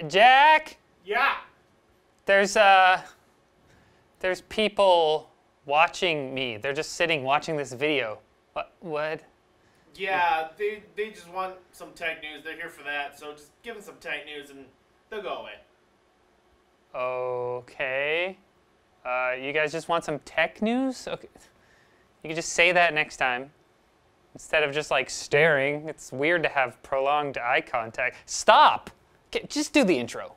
Jack? Yeah. There's people watching me. They're just sitting watching this video. What? Yeah, they just want some tech news. They're here for that, so just give them some tech news and they'll go away. Okay. You guys just want some tech news? Okay. You can just say that next time. Instead of just like staring. It's weird to have prolonged eye contact. Stop! Okay, just do the intro.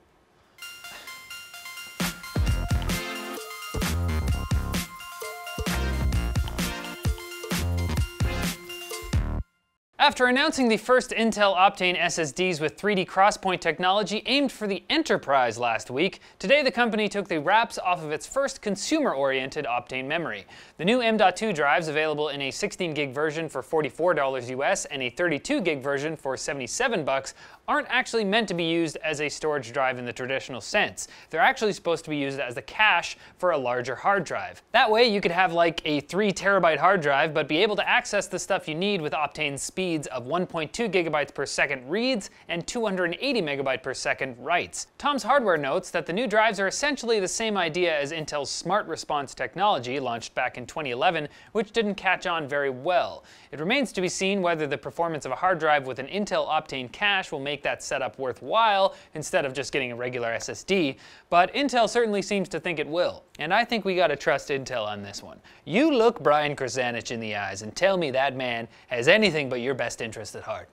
After announcing the first Intel Optane SSDs with 3D XPoint technology aimed for the enterprise last week, today the company took the wraps off of its first consumer-oriented Optane memory. The new M.2 drives, available in a 16 gig version for $44 US and a 32 gig version for $77, aren't actually meant to be used as a storage drive in the traditional sense. They're actually supposed to be used as the cache for a larger hard drive. That way you could have like a 3 terabyte hard drive, but be able to access the stuff you need with Optane's speeds of 1.2 gigabytes per second reads and 280 megabyte per second writes. Tom's Hardware notes that the new drives are essentially the same idea as Intel's Smart Response technology, launched back in 2011, which didn't catch on very well. It remains to be seen whether the performance of a hard drive with an Intel Optane cache will make that setup worthwhile instead of just getting a regular SSD, but Intel certainly seems to think it will. And I think we gotta trust Intel on this one. You look Brian Krasanich in the eyes and tell me that man has anything but your best interest at heart.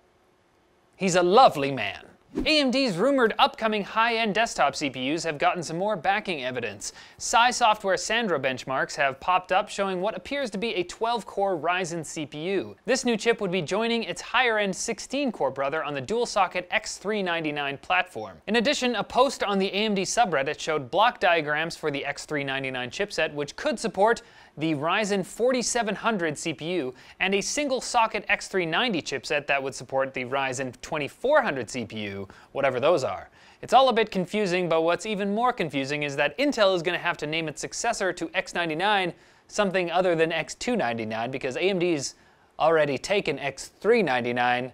He's a lovely man. AMD's rumored upcoming high-end desktop CPUs have gotten some more backing evidence. Software Sandra benchmarks have popped up showing what appears to be a 12-core Ryzen CPU. This new chip would be joining its higher-end 16-core brother on the dual-socket X399 platform. In addition, a post on the AMD subreddit showed block diagrams for the X399 chipset, which could support the Ryzen 4700 CPU, and a single-socket X390 chipset that would support the Ryzen 2400 CPU, whatever those are. It's all a bit confusing, but what's even more confusing is that Intel is going to have to name its successor to X99 something other than X299, because AMD's already taken X399.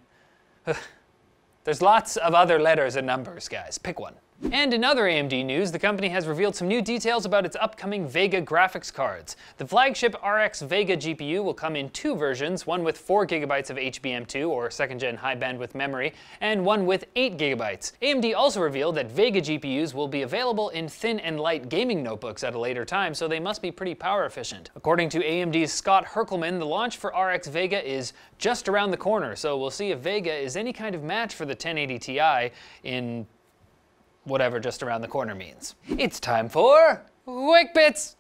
There's lots of other letters and numbers, guys. Pick one. And in other AMD news, the company has revealed some new details about its upcoming Vega graphics cards. The flagship RX Vega GPU will come in 2 versions, one with 4 GB of HBM2 or 2nd gen high bandwidth memory, and one with 8 GB. AMD also revealed that Vega GPUs will be available in thin and light gaming notebooks at a later time, so they must be pretty power efficient. According to AMD's Scott Herkelman, the launch for RX Vega is just around the corner, so we'll see if Vega is any kind of match for the 1080 Ti in whatever just around the corner means. It's time for Quick Bits!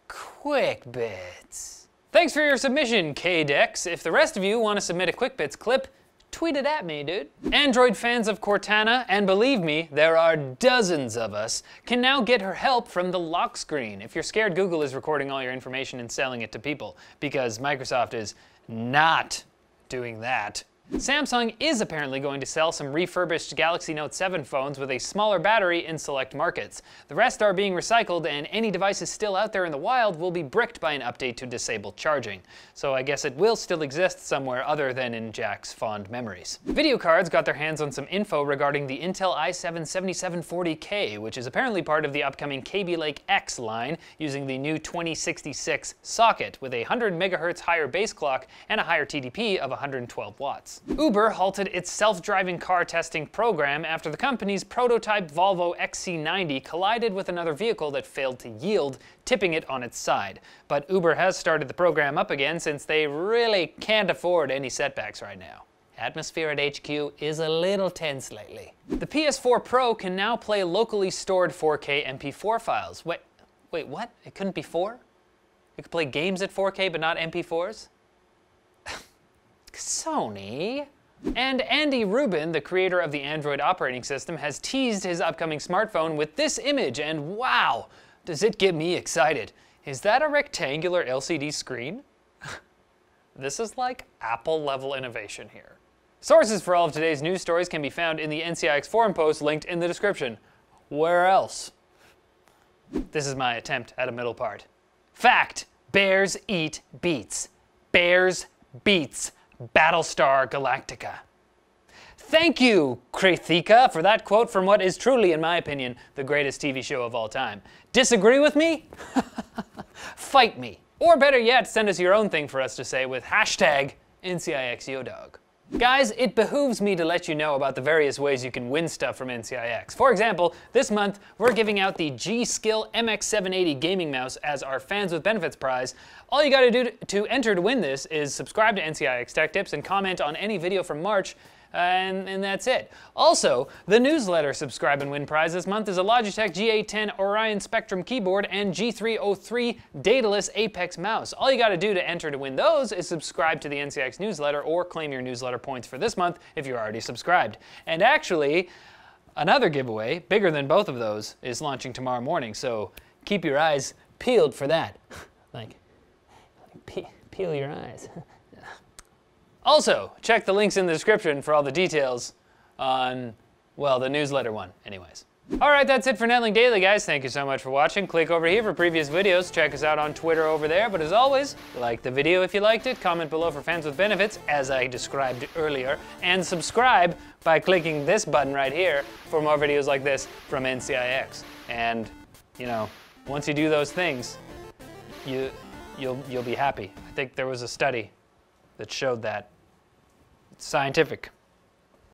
Quick Bits. Thanks for your submission, KDex. If the rest of you want to submit a Quick Bits clip, tweet it at me, dude. Android fans of Cortana, and believe me, there are dozens of us, can now get her help from the lock screen if you're scared Google is recording all your information and selling it to people, because Microsoft is not doing that. Samsung is apparently going to sell some refurbished Galaxy Note 7 phones with a smaller battery in select markets. The rest are being recycled, and any devices still out there in the wild will be bricked by an update to disable charging. So I guess it will still exist somewhere other than in Jack's fond memories. Video cards got their hands on some info regarding the Intel i7-7740K, which is apparently part of the upcoming Kaby Lake X line, using the new 2066 socket with a 100 MHz higher base clock and a higher TDP of 112 watts. Uber halted its self-driving car testing program after the company's prototype Volvo XC90 collided with another vehicle that failed to yield, tipping it on its side. But Uber has started the program up again since they really can't afford any setbacks right now. Atmosphere at HQ is a little tense lately. The PS4 Pro can now play locally stored 4K MP4 files. Wait, what? It couldn't be 4? You could play games at 4K but not MP4s? Sony. And Andy Rubin, the creator of the Android operating system, has teased his upcoming smartphone with this image, and wow, does it get me excited. Is that a rectangular LCD screen? This is like Apple-level innovation here. Sources for all of today's news stories can be found in the NCIX forum post linked in the description. Where else? This is my attempt at a middle part. Fact: bears eat beets. Bears beets. Battlestar Galactica. Thank you, Krithika, for that quote from what is truly, in my opinion, the greatest TV show of all time. Disagree with me? Fight me. Or better yet, send us your own thing for us to say with hashtag NCIXYodog. Guys, it behooves me to let you know about the various ways you can win stuff from NCIX. For example, this month we're giving out the G-Skill MX780 gaming mouse as our Fans with Benefits prize. All you gotta do to enter to win this is subscribe to NCIX Tech Tips and comment on any video from March, and that's it. Also, the newsletter Subscribe and Win prize this month is a Logitech G810 Orion Spectrum keyboard and G303 Daedalus Apex mouse. All you gotta do to enter to win those is subscribe to the NCIX newsletter or claim your newsletter points for this month if you're already subscribed. And actually, another giveaway, bigger than both of those, is launching tomorrow morning, so keep your eyes peeled for that. Peel your eyes. Also, check the links in the description for all the details on, well, the newsletter one, anyways. Alright, that's it for Netling Daily, guys. Thank you so much for watching. Click over here for previous videos. Check us out on Twitter over there. But as always, like the video if you liked it, comment below for Fans with Benefits, as I described earlier, and subscribe by clicking this button right here for more videos like this from NCIX. And, you know, once you do those things, you'll be happy. I think there was a study that showed that. It's scientific.